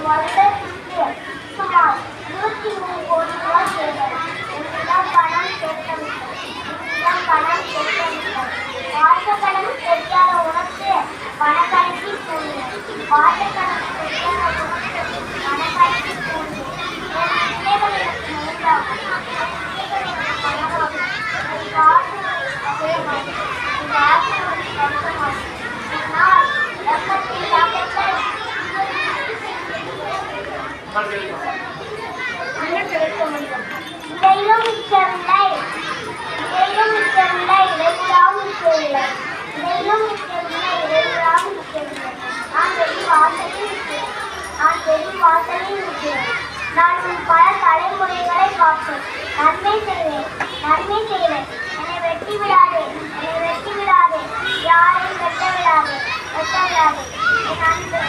வருடத்திற்கு சுமார் 23 கோடி ரூபாய் தேவை. என்னிடம் பணம் சேர்க்கவில்லை. வாசக்கணக்கு தெரியாத உனக்கு பணக்கணக்கி கூறினேன். வாசக்கணக்கு தெரியாத உனக்கு பணக்கணக்கி கூறினேன். என் பிள்ளைகள் எனக்கு வேண்டாம். இதையும் மிச்சவில்லை, இதையும் மிச்சவில்லை, இதைவிடாவும் மிச்சவில்லை, இதையும் மிச்சவில்லை, இதைவிடாவும் மிச்சவில்லை. நான் வெளி வாசலில் இருக்கிறேன். நான் உன் பல தலைமுறைகளை பார்ப்பேன். நன்மை செய்வேன், நன்மை செய்வேன். என்னை வெட்டி விடாதே, என்னை வெட்டி விடாதே, யாரையும் வெட்ட விடாதே, வெட்ட விடாதே. என் அன்பு